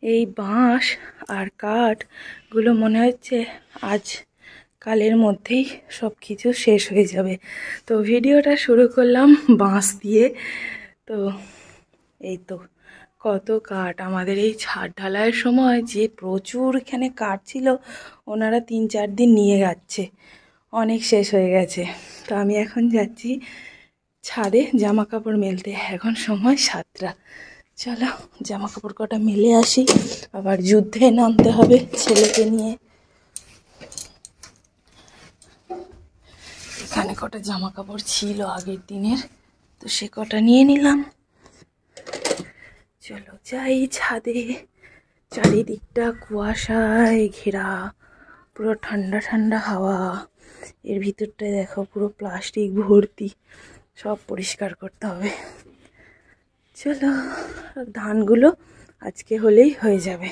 এই বাঁশ আর কাঠগুলো মনে হচ্ছে আজ কালের মধ্যেই সব কিছু শেষ হয়ে যাবে। তো ভিডিওটা শুরু করলাম বাঁশ দিয়ে। তো এই তো কত কাঠ আমাদের এই ছাদ ঢালাইয়ের সময় যে প্রচুর এখানে কাঠ ছিল, ওনারা 3-4 দিন নিয়ে যাচ্ছে, অনেক শেষ হয়ে গেছে। তো আমি এখন যাচ্ছি ছাদে জামা কাপড় মেলতে। এখন সময় 7টা। চলো জামা কাপড় কটা মেলে আসি, আবার যুদ্ধে নামতে হবে ছেলেকে নিয়ে। এখানে কটা জামা কাপড় ছিল আগের দিনের, তো সে কটা নিয়ে নিলাম। চলো যাই ছাদে। চারিদিকটা কুয়াশায় ঘেরা, পুরো ঠান্ডা ঠান্ডা হাওয়া। এর ভিতরটায় দেখো পুরো প্লাস্টিক ভর্তি, সব পরিষ্কার করতে হবে। চলো, ধানগুলো আজকে হলেই হয়ে যাবে।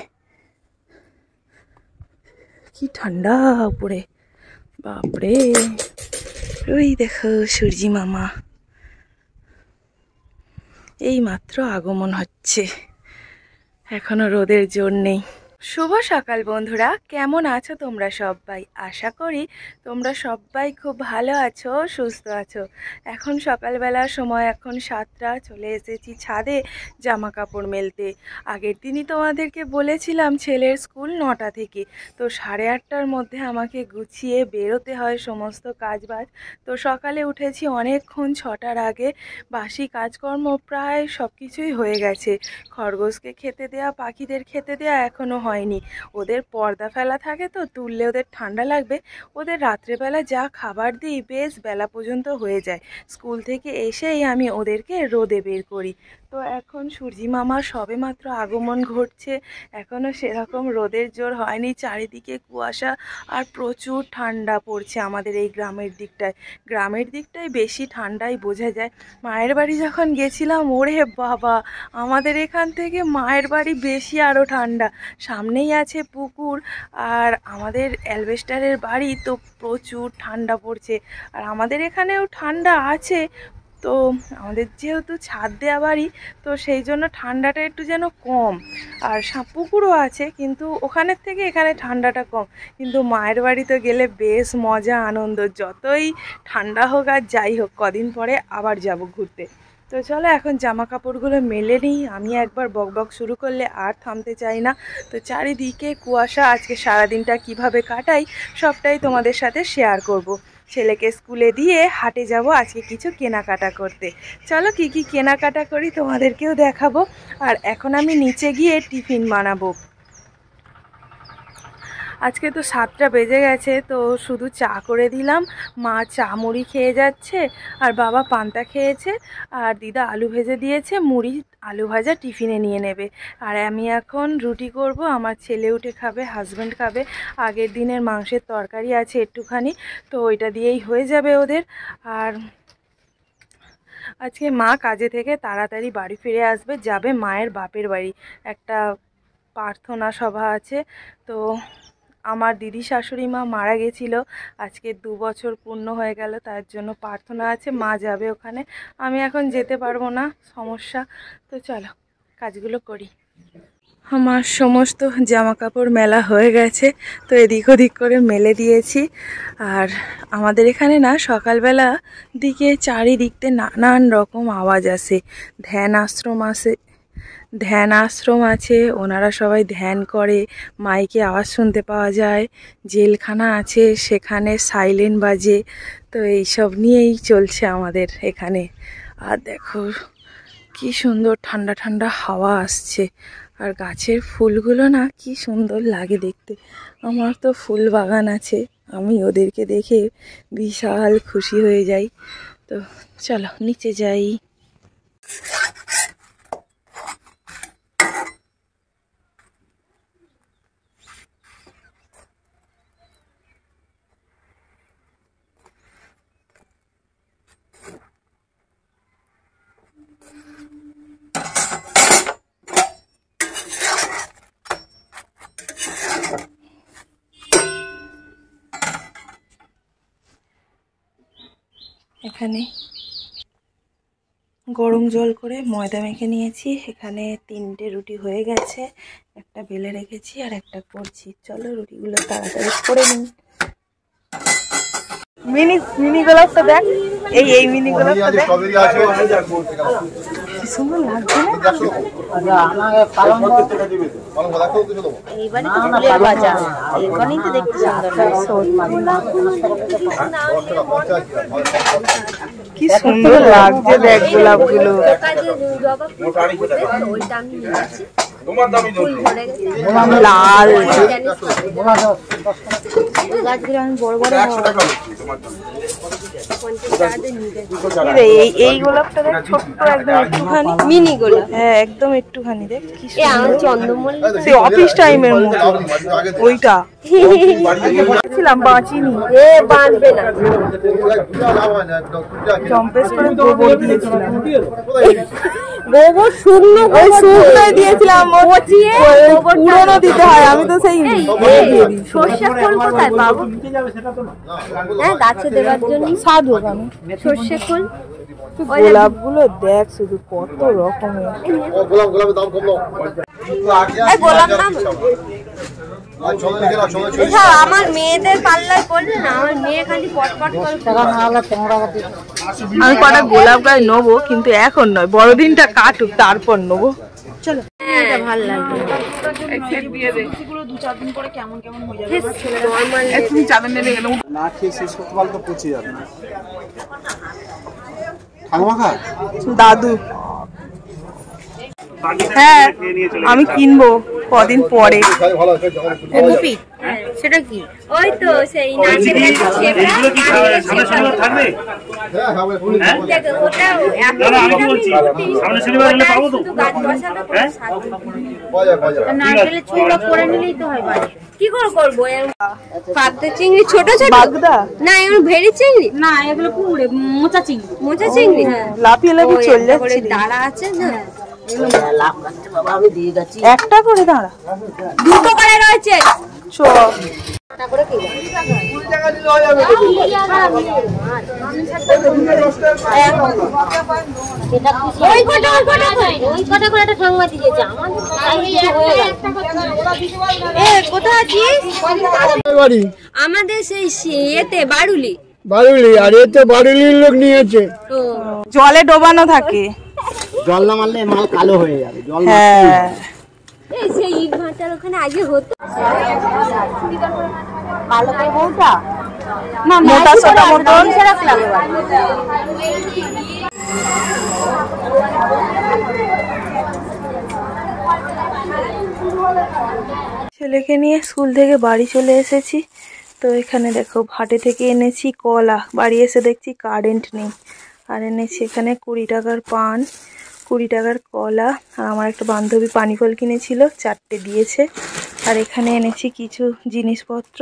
কি ঠান্ডা উপরে, বাপরে। ওই দেখো সূর্যি মামা এই মাত্র আগমন হচ্ছে, এখনো রোদের জোর নেই। শুভ সকাল বন্ধুরা, কেমন আছো তোমরা সবাই? আশা করি তোমরা সবাই খুব ভালো আছো, সুস্থ আছো। এখন সকালবেলার সময়, এখন 7টা। চলে এসেছি ছাদে জামা কাপড় মেলতে। আগের দিনই তোমাদেরকে বলেছিলাম ছেলের স্কুল 9টা থেকে, তো 8:30টার মধ্যে আমাকে গুছিয়ে বেরোতে হয় সমস্ত কাজবাজ। তো সকালে উঠেছি অনেকক্ষণ, 6টার আগে। বাসি কাজকর্ম প্রায় সব কিছুই হয়ে গেছে। খরগোশকে খেতে দেয়া, পাখিদের খেতে দেয়া এখনও হয়নি। ওদের পর্দা ফেলা থাকে, তো তুললে ওদের ঠান্ডা লাগবে। ওদের রাত্রেবেলা যা খাবার দিই বেশ বেলা পর্যন্ত হয়ে যায়। স্কুল থেকে এসেই আমি ওদেরকে রোদে বের করি। তো এখন সূর্যি মামার সবে মাত্র আগমন ঘটছে, এখনও সেরকম রোদের জোর হয়নি। চারিদিকে কুয়াশা আর প্রচুর ঠান্ডা পড়ছে আমাদের এই গ্রামের দিকটায়। গ্রামের দিকটায় বেশি ঠান্ডাই বোঝা যায়। মায়ের বাড়ি যখন গেছিলাম, ওরে বাবা, আমাদের এখান থেকে মায়ের বাড়ি বেশি আরও ঠান্ডা। সামনেই আছে পুকুর, আর আমাদের অ্যালবেস্টারের বাড়ি, তো প্রচুর ঠান্ডা পড়ছে। আর আমাদের এখানেও ঠান্ডা আছে, তো আমাদের যেহেতু ছাদ দেওয়া বাড়ি, তো সেই জন্য ঠান্ডাটা একটু যেন কম। আর পুকুরও আছে, কিন্তু ওখানের থেকে এখানে ঠান্ডাটা কম। কিন্তু মায়ের বাড়িতে গেলে বেশ মজা আনন্দ, যতই ঠান্ডা হোক আর যাই হোক, কদিন পরে আবার যাব ঘুরতে। তো চলো এখন জামা কাপড়গুলো মেলে নিই। আমি একবার বকবক শুরু করলে আর থামতে চাই না। তো চারিদিকে কুয়াশা, আজকে সারাদিনটা কিভাবে কাটাই সবটাই তোমাদের সাথে শেয়ার করব। ছেলেকে স্কুলে দিয়ে হাটে যাব আজকে কিছু কেনাকাটা করতে। চলো কি কি কেনাকাটা করি তোমাদেরকেও দেখাবো। আর এখন আমি নিচে গিয়ে টিফিন বানাবো। আজকে তো 7টা বেজে গেছে, তো শুধু চা করে দিলাম। মা চা মুড়ি খেয়ে যাচ্ছে, আর বাবা পান্তা খেয়েছে, আর দিদা আলু ভেজে দিয়েছে, মুড়ি আলু ভাজা টিফিনে নিয়ে নেবে। আর আমি এখন রুটি করব, আমার ছেলে উঠে খাবে, হাজব্যান্ড খাবে। আগের দিনের মাংসের তরকারি আছে একটুখানি, তো ওইটা দিয়েই হয়ে যাবে ওদের। আর আজকে মা কাজে থেকে তাড়াতাড়ি বাড়ি ফিরে আসবে, যাবে মায়ের বাপের বাড়ি। একটা প্রার্থনা সভা আছে। তো আমার দিদি শাশুড়ি মা মারা গেছিল, আজকে 2 বছর পূর্ণ হয়ে গেল, তার জন্য প্রার্থনা আছে, মা যাবে ওখানে। আমি এখন যেতে পারবো না, সমস্যা। তো চলো কাজগুলো করি। আমার সমস্ত জামা কাপড় মেলা হয়ে গেছে, তো এদিক ওদিক করে মেলে দিয়েছি। আর আমাদের এখানে না সকালবেলা দিকে চারিদিকতে নানান রকম আওয়াজ আসে। ধ্যান আশ্রম আছে, ওনারা সবাই ধ্যান করে, মাইকে আওয়াজ শুনতে পাওয়া যায়। জেলখানা আছে, সেখানে সাইলেন্ট বাজে। তো এইসব নিয়েই চলছে আমাদের এখানে। আর দেখো কি সুন্দর ঠান্ডা ঠান্ডা হাওয়া আসছে। আর গাছের ফুলগুলো না কি সুন্দর লাগে দেখতে। আমার তো ফুল বাগান আছে, আমি ওদেরকে দেখে বিশাল খুশি হয়ে যাই। তো চলো নিচে যাই। এখানে গরম জল করে ময়দা মেখে নিয়েছি। এখানে 3টে রুটি হয়ে গেছে, একটা বেলে রেখেছি আর একটা করছি। চলো রুটিগুলো তাড়াতাড়ি করে নিই। মিনি গোলাপটা দেখ, এই মিনি গোলাপটা দেখ, কি সুন্দর লাগছে না? এইবারে তো ফুলের বাজার, এখানেই তো দেখতে কি সুন্দর লাগছে। দেখ গোলাপগুলো লাল, গাছগুলো আমি বড় বড়। এই গোলাপটা দেখ, ছোট্ট একদম একটুখানি মিনি গোলাপ। হ্যাঁ একদম একটুখানি, দেখ কি চন্দ্রমল্লিকা, অফিস টাইমের মতো ওইটা ছিলাম। বাঁচিনি, বাঁচবে না, জম্পেস করে গোবর দিয়েছিলাম। গোবর শূন্য, ওই শুকনোই দিয়েছিলাম, পুরোনো দিতে হয়। আমি তো সেই সর্ষে খোল কোথায় পাবো? হ্যাঁ গাছে দেওয়ার জন্য সাধু আমি সর্ষে খোল। গোলাপগুলো দেখ শুধু কত রকমের। আমার মেয়েদের পাল্লায় পড়বে না, আমার মেয়ে খালি পটপট করে। আমি কটা গোলাপ গাছ নেবো, কিন্তু এখন নয়, বড়দিনটা কাটুক তারপর নেবো। চলো, এটা ভালো লাগবে। দাদু, হ্যাঁ আমি কিনবো কদিন পরে। সেটা কি? ওই তো সেই নারকেলের চূড়া করে নিলেই তো হয়। কি করে করবো? পাতে চিংড়ি ছোট ছোট, না এগুলো ভেরি চিংড়ি, না এগুলো পুরো মোচা চিংড়ি। মোচা চিংড়ি লাফিয়ে লাফিয়ে চলে যাচ্ছে। দাঁড়া আছে না, একটা করে দাঁড়া, দুটো করে রয়েছে। আমাদের সেই এতে বারুলি, আর এতে বারুলির লোক নিয়েছে। জলে ডোবানো থাকে, জল না মারলে মাল কালো হয়ে যাবে। জল সেই ইট ভাটার ওখানে আগে হতো। না মোটা সোটা মতন ছেলেকে নিয়ে স্কুল থেকে বাড়ি চলে এসেছি। তো এখানে দেখো হাটে থেকে এনেছি কলা, বাড়ি এসে দেখছি কারেন্ট নেই। আর এনেছি এখানে 20 টাকার পান, 20 টাকার কলা, আর আমার একটা বান্ধবী পানি ফল কিনেছিল, 4টে দিয়েছে। আর এখানে এনেছি কিছু জিনিসপত্র,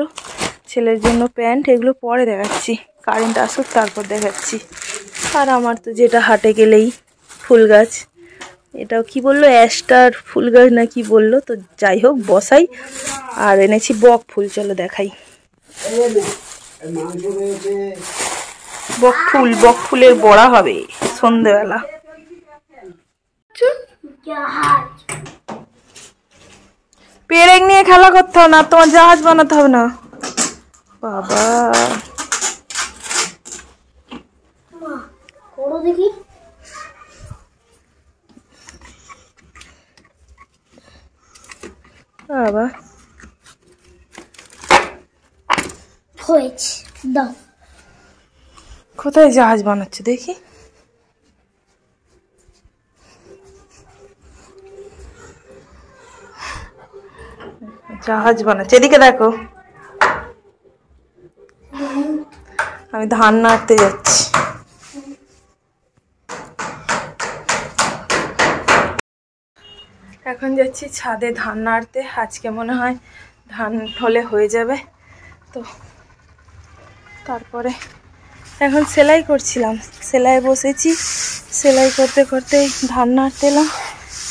ছেলের জন্য প্যান্ট, এগুলো পরে দেখাচ্ছি, কারেন্ট আসুক তারপর দেখাচ্ছি। আর আমার তো যেটা হাটে গেলেই ফুল গাছ, এটাও কি বললো অ্যাস্টার ফুল গাছ না কি বললো, তো যাই হোক বসাই। আর এনেছি বক ফুল, চলো দেখাই। বক ফুলের বড়া হবে সন্ধ্যেবেলা। পেরেক নিয়ে খেলা করতে হবে না, তোমার জাহাজ বানাতে হবে না। বাবা দেখি বাবা কোথায় জাহাজ বানাচ্ছে দেখি। জাহাজ বানাচ্ছে, এদিকে দেখো। আমি ধান নাড়তে যাচ্ছি। এখন যাচ্ছি ছাদে ধান নাড়তে, আজকে মনে হয় ধান হলে হয়ে যাবে। তো তারপরে এখন সেলাই করছিলাম, সেলাই বসেছি, সেলাই করতে করতে ধান নাড়তে এলাম।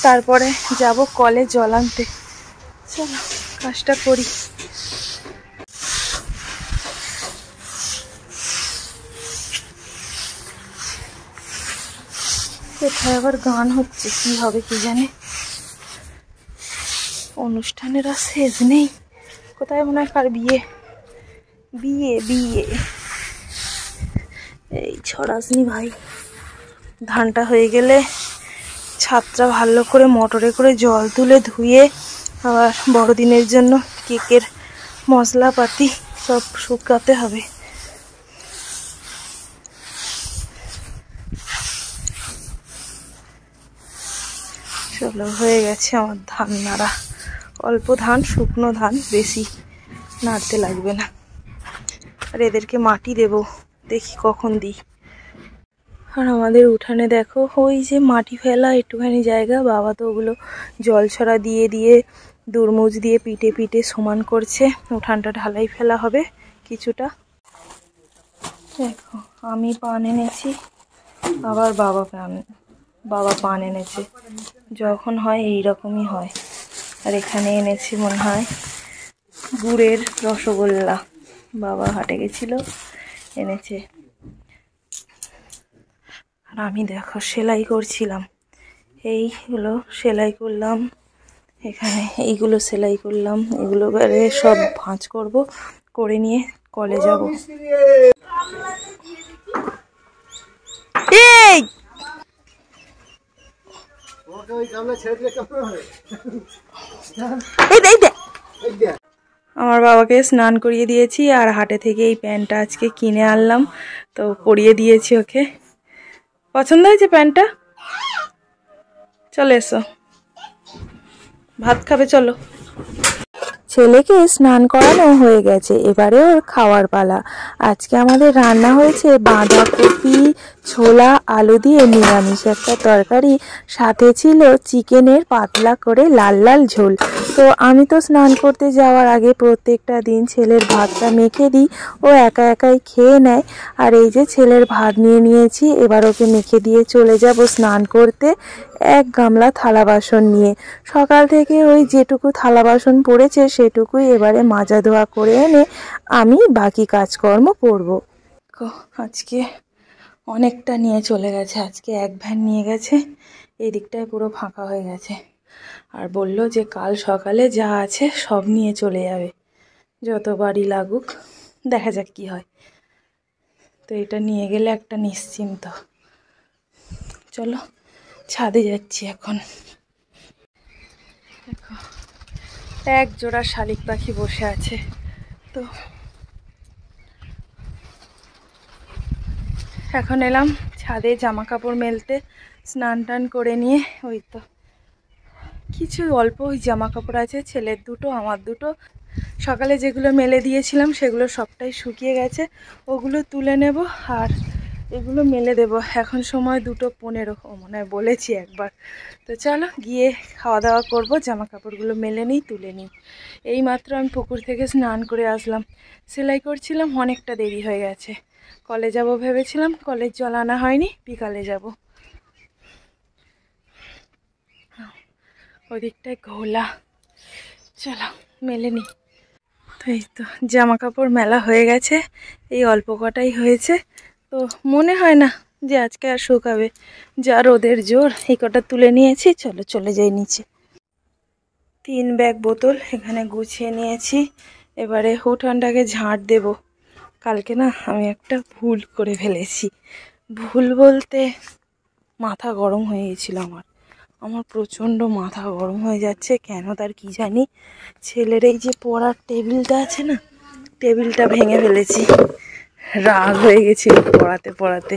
তারপরে যাব কলে জল আনতে। চলো কাজটা করি। কোথায় আবার গান হচ্ছে, কি হবে কি জানে। অনুষ্ঠানের আর শেষ নেই। কোথায় মনে হয় কার বিয়ে বিয়ে বিয়ে। এই ছড়াসনি ভাই, ধানটা হয়ে গেলে ছাদটা ভালো করে মোটরে করে জল তুলে ধুয়ে আবার বড়দিনের জন্য কেকের মশলাপাতি সব শুকাতে হবে। চলো, হয়ে গেছে আমার ধান নাড়া। অল্প ধান, শুকনো ধান, বেশি নাড়তে লাগবে না। আর এদেরকে মাটি দেব, দেখি কখন দিই। আর আমাদের উঠানে দেখো, ওই যে মাটি ফেলা একটুখানি জায়গা, বাবা তো ওগুলো জল ছড়া দিয়ে দিয়ে দুরমুজ দিয়ে পিটে পিটে সমান করছে। উঠানটা ঢালাই ফেলা হবে কিছুটা। দেখো, আমি পান এনেছি, আবার বাবা পান এনেছে। যখন হয় এই রকমই হয়। আর এখানে এনেছি মনে হয় গুড়ের রসগোল্লা, বাবা হাটে গেছিল এনেছে। আর আমি দেখো সেলাই করছিলাম, এইগুলো সেলাই করলাম, এখানে এইগুলো সেলাই করলাম, এগুলো এবারে সব ভাঁজ করব, করে নিয়ে কলে যাব। এই আমার বাবাকে স্নান করিয়ে দিয়েছি, আর হাটে থেকে এই প্যান্টটা আজকে কিনে আনলাম, তো পরিয়ে দিয়েছি ওকে। পছন্দ হয়েছে প্যান্টটা? চলে এসো, ভাত খাবে চলো। ছেলেকে স্নান করানো হয়ে গেছে, এবারে ওর খাওয়ার পালা। আজকে আমাদের রান্না হয়েছে বাঁধাকপি, ছোলা, আলু দিয়ে নিরামিষ একটা তরকারি, সাথে ছিল চিকেনের পাতলা করে লাল লাল ঝোল। তো আমি তো স্নান করতে যাওয়ার আগে প্রত্যেকটা দিন ছেলের ভাতটা মেখে দিই, ও একা একাই খেয়ে নেয়। আর এই যে ছেলের ভাত নিয়ে নিয়েছি, এবার ওকে মেখে দিয়ে চলে যাব স্নান করতে, এক গামলা থালা বাসন নিয়ে। সকাল থেকে ওই যেটুকু থালা বাসন পড়েছে সেটুকুই এবারে মাজা ধোয়া করে এনে আমি বাকি কাজকর্ম করব। আজকে অনেকটা নিয়ে চলে গেছে, আজকে এক ভ্যান নিয়ে গেছে, এই দিকটায় পুরো ফাঁকা হয়ে গেছে। আর বলল যে কাল সকালে যা আছে সব নিয়ে চলে যাবে, যত বাড়ি লাগুক, দেখা যাক কি হয়। তো এটা নিয়ে গেলে একটা নিশ্চিন্ত। চলো ছাদে যাচ্ছি এখন। দেখো, এক জোড়া শালিক পাখি বসে আছে। তো এখন এলাম ছাদে জামা কাপড় মেলতে, স্নান টান করে নিয়ে। ওই তো কিছু অল্প ওই জামা কাপড় আছে, ছেলের দুটো আমার দুটো। সকালে যেগুলো মেলে দিয়েছিলাম সেগুলো সবটাই শুকিয়ে গেছে, ওগুলো তুলে নেব। আর এগুলো মেলে দেব। এখন সময় 2:15, মনে হয় বলেছি একবার। তো চলো গিয়ে খাওয়া দাওয়া করবো, জামা কাপড়গুলো মেলে নিই, তুলে নিই। এই মাত্র আমি পুকুর থেকে স্নান করে আসলাম, সেলাই করছিলাম, অনেকটা দেরি হয়ে গেছে। কলে যাব ভেবেছিলাম, কলের জল আনা হয়নি, বিকালে যাব। ওদিকটায় ঘোলা, চলো মেলে নিই। তো এই তো জামা কাপড় মেলা হয়ে গেছে, এই অল্প কটাই হয়েছে। তো মনে হয় না যে আজকে আর শুকাবে, যা রোদের জোর। এই কটা তুলে নিয়েছি, চলো চলে যাই নিচে। 3 ব্যাগ বোতল এখানে গুছিয়ে নিয়েছি, এবারে উঠানটাকে ঝাঁট দেব। কালকে না আমি একটা ভুল করে ফেলেছি। ভুল বলতে মাথা গরম হয়ে গেছিল আমার প্রচণ্ড মাথা গরম হয়ে যাচ্ছে, কেন তার কি জানি। ছেলের এই যে পড়ার টেবিলটা আছে না, টেবিলটা ভেঙে ফেলেছি। রাগ হয়ে গেছিল পড়াতে পড়াতে,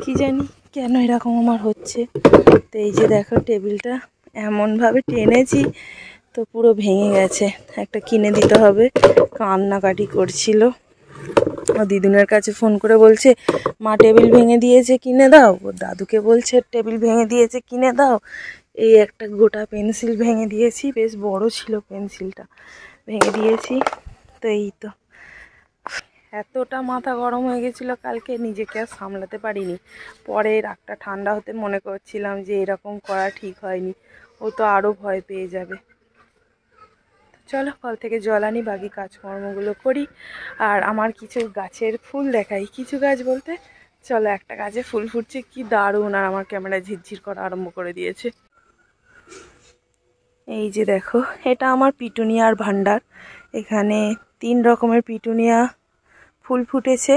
কি জানি কেন এরকম আমার হচ্ছে। তো এই যে দেখো টেবিলটা এমনভাবে টেনেছি তো পুরো ভেঙে গেছে। একটা কিনে দিতে হবে, কান্নাকাটি করছিল। ও দিদুনের কাছে ফোন করে বলছে মা টেবিল ভেঙে দিয়েছে কিনে দাও, ও দাদুকে বলছে টেবিল ভেঙে দিয়েছে কিনে দাও। এই একটা গোটা পেন্সিল ভেঙে দিয়েছি, বেশ বড় ছিল পেন্সিলটা, ভেঙে দিয়েছি। তো এই তো এতটা মাথা গরম হয়ে গেছিলো কালকে, নিজেকে আর সামলাতে পারিনি। পরে রাগটা ঠান্ডা হতে মনে করছিলাম যে এরকম করা ঠিক হয়নি, ও তো আরও ভয় পেয়ে যাবে। চলো কল থেকে জল আনি, বাকি কাজকর্মগুলো করি। আর আমার কিছু গাছের ফুল দেখাই, কিছু গাছ বলতে চলো, একটা গাছে ফুল ফুটছে, কি দারুণ, আর আমার ক্যামেরা ঝিরঝির করা আরম্ভ করে দিয়েছে। এই যে দেখো, এটা আমার পিটুনিয়ার ভান্ডার। এখানে 3 রকমের পিটুনিয়া ফুল ফুটেছে,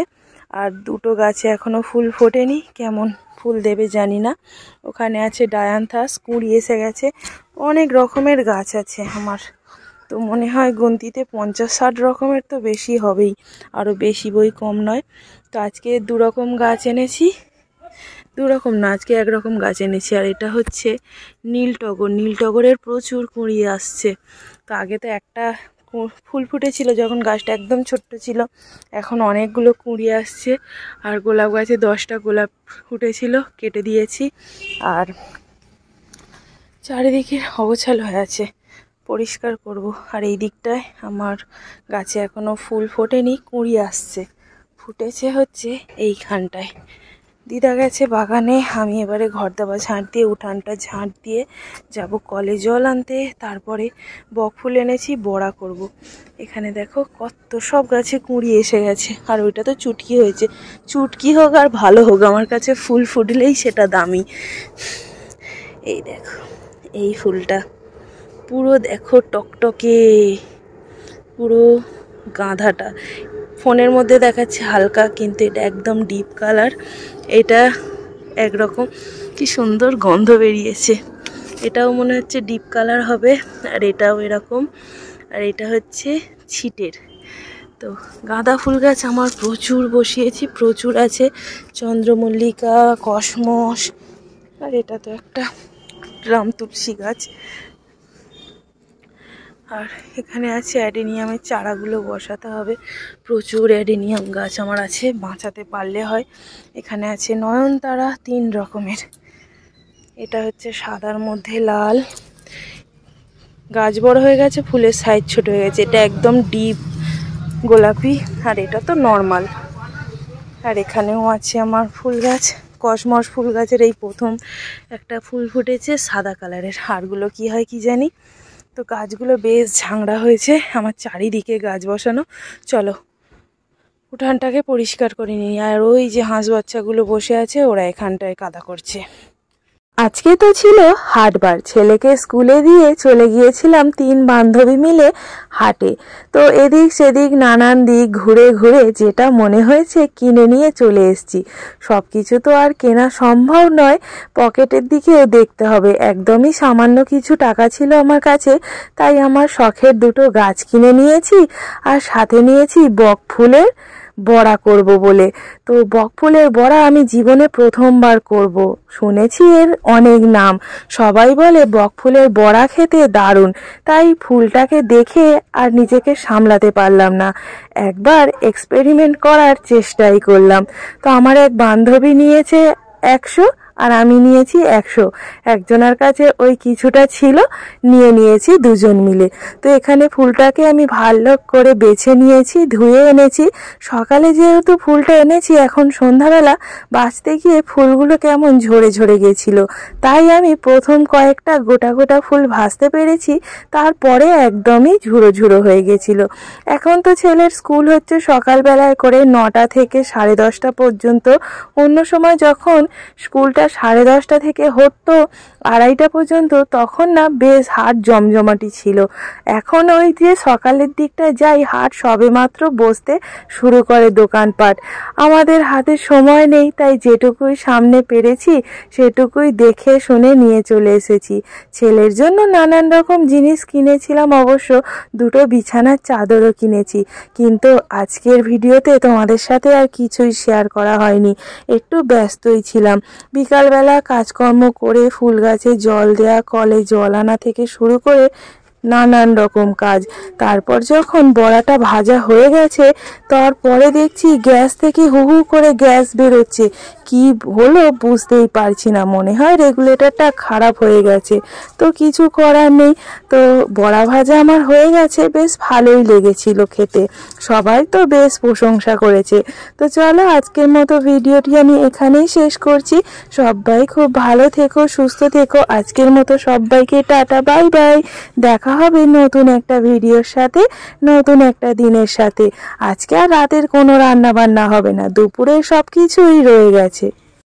আর 2টো গাছে এখনো ফুল ফোটেনি, কেমন ফুল দেবে জানি না। ওখানে আছে ডায়ান্থাস, কুঁড়ি এসে গেছে। অনেক রকমের গাছ আছে আমার, তো মনে হয় গুনতিতে 50-60 রকমের তো বেশি হবেই, আরও বেশি বই কম নয়। তো আজকে 2 রকম গাছ এনেছি, 2 রকম না, আজকে 1 রকম গাছ এনেছি। আর এটা হচ্ছে নীলটগর। নীলটগরের প্রচুর কুঁড়ি আসছে। তো আগে তো একটা ফুল ফুটেছিল যখন গাছটা একদম ছোট্ট ছিল, এখন অনেকগুলো কুঁড়ি আসছে। আর গোলাপ গাছে 10টা গোলাপ ফুটেছিল, কেটে দিয়েছি। আর চারিদিকে অগোছালো হয়ে আছে, পরিষ্কার করব। আর এই দিকটায় আমার গাছে এখনো ফুল ফোটেনি, কুঁড়ি আসছে। ফুটেছে হচ্ছে এইখানটায়। দিদা গেছে বাগানে, আমি এবারে ঘর দাবা ঝাঁট দিয়ে, উঠানটা ঝাঁট দিয়ে যাব কলে জল আনতে। তারপরে বক ফুল এনেছি, বড়া করব। এখানে দেখো কত সব গাছে কুঁড়ি এসে গেছে। আর ওইটা তো চুটকি হয়েছে। চুটকি হোক আর ভালো হোক, আমার কাছে ফুল ফুটলেই সেটা দামি। এই দেখো, এই ফুলটা পুরো দেখো টকটকে, পুরো গাঁদাটা। ফোনের মধ্যে দেখাচ্ছে হালকা, কিন্তু এটা একদম ডিপ কালার। এটা একরকম, কি সুন্দর গন্ধ বেরিয়েছে। এটাও মনে হচ্ছে ডিপ কালার হবে, আর এটাও এরকম। আর এটা হচ্ছে ছিটের। তো গাঁদা ফুল গাছ আমার প্রচুর বসিয়েছি, প্রচুর আছে। চন্দ্রমল্লিকা, কসমস, আর এটা তো একটা রাম তুলসী গাছ। আর এখানে আছে অ্যাডেনিয়ামের চারাগুলো বসাতে হবে। প্রচুর অ্যাডেনিয়াম গাছ আমার আছে, বাঁচাতে পারলে হয়। এখানে আছে নয়নতারা 3 রকমের। এটা হচ্ছে সাদার মধ্যে লাল। গাছ বড় হয়ে গেছে, ফুলের সাইজ ছোট হয়ে গেছে। এটা একদম ডিপ গোলাপি, আর এটা তো নর্মাল। আর এখানেও আছে আমার ফুল গাছ, কসমস ফুল গাছের এই প্রথম একটা ফুল ফুটেছে সাদা কালারের। হারগুলো কি হয় কি জানি। তো গাছগুলো বেশ ঝাংড়া হয়েছে, আমার চারিদিকে গাছ বসানো। চলো উঠানটাকে পরিষ্কার করে নিই। আর ওই যে হাঁস বাচ্চাগুলো বসে আছে, ওরা এখানটায় কাদা করছে। আজকে তো ছিল হাটবার, ছেলেকে স্কুলে দিয়ে চলে গিয়েছিলাম 3 বান্ধবী মিলে হাটে। তো এদিক সেদিক নানান দিক ঘুরে ঘুরে যেটা মনে হয়েছে কিনে নিয়ে চলে এসেছি। সব কিছু তো আর কেনা সম্ভব নয়, পকেটের দিকেও দেখতে হবে। একদমই সামান্য কিছু টাকা ছিল আমার কাছে, তাই আমার শখের 2টো গাছ কিনে নিয়েছি, আর সাথে নিয়েছি বক ফুলের বড়া করব বলে। তো বক ফুলের বড়া আমি জীবনে প্রথমবার করব। শুনেছি এর অনেক নাম, সবাই বলে বক ফুলের বড়া খেতে দারুণ। তাই ফুলটাকে দেখে আর নিজেকে সামলাতে পারলাম না, একবার এক্সপেরিমেন্ট করার চেষ্টাই করলাম। তো আমার এক বান্ধবী নিয়েছে 100, আর আমি নিয়েছি 100। একজনের কাছে ওই কিছুটা ছিল, নিয়েছি 2জন মিলে। তো এখানে ফুলটাকে আমি ভালো করে বেছে নিয়েছি, ধুয়ে এনেছি। সকালে যেহেতু ফুলটা এনেছি, এখন সন্ধ্যাবেলা বাছতে গিয়ে ফুলগুলো কেমন ঝরে ঝরে গেছিল, তাই আমি প্রথম কয়েকটা গোটা গোটা ফুল ভাজতে পেরেছি, তারপরে একদমই ঝুড়ো ঝুড়ো হয়ে গেছিল। এখন তো ছেলের স্কুল হচ্ছে সকালবেলায় করে 9টা থেকে 10:30 পর্যন্ত। অন্য সময় যখন স্কুলটা 10:30 থেকে হতো 2:30 পর্যন্ত, তখন না বেশ হাট জমজমাটি ছিল। এখন ওই যে সকালের দিকটা যাই, হাট সবে মাত্র বসতে শুরু করে দোকানপাট। আমাদের হাতে সময় নেই, তাই যেটুকুই সামনে পেরেছি সেটুকুই দেখে শুনে নিয়ে চলে এসেছি। ছেলের জন্য নানান রকম জিনিস কিনেছিলাম, অবশ্য 2টো বিছানার চাদরও কিনেছি। কিন্তু আজকের ভিডিওতে তোমাদের সাথে আর কিছুই শেয়ার করা হয়নি, একটু ব্যস্তই ছিলাম। বিকালবেলা কাজকর্ম করে ফুল গাছে জল দেয়া, কলে জল আনা থেকে শুরু করে নানান রকম কাজ। তারপর যখন বড়াটা ভাজা হয়ে গেছে, তারপরে দেখছি গ্যাস থেকে হু হু করে গ্যাস বেরোচ্ছে। কি হলো বুঝতেই পারছি না, মনে হয় রেগুলেটরটা খারাপ হয়ে গেছে। তো কিছু করার নেই। তো বড়া ভাজা আমার হয়ে গেছে, বেশ ভালোই লেগেছিল খেতে, সবাই তো বেশ প্রশংসা করেছে। তো চলো আজকের মতো ভিডিওটি আমি এখানেই শেষ করছি। সবাই খুব ভালো থেকো, সুস্থ থেকো। আজকের মতো সবাইকে টাটা, বাই বাই। দেখা হবে নতুন একটা ভিডিওর সাথে, নতুন একটা দিনের সাথে। আজকে আর রাতের কোনো রান্না বান্না হবে না, দুপুরের সব কিছুই রয়ে গেছে।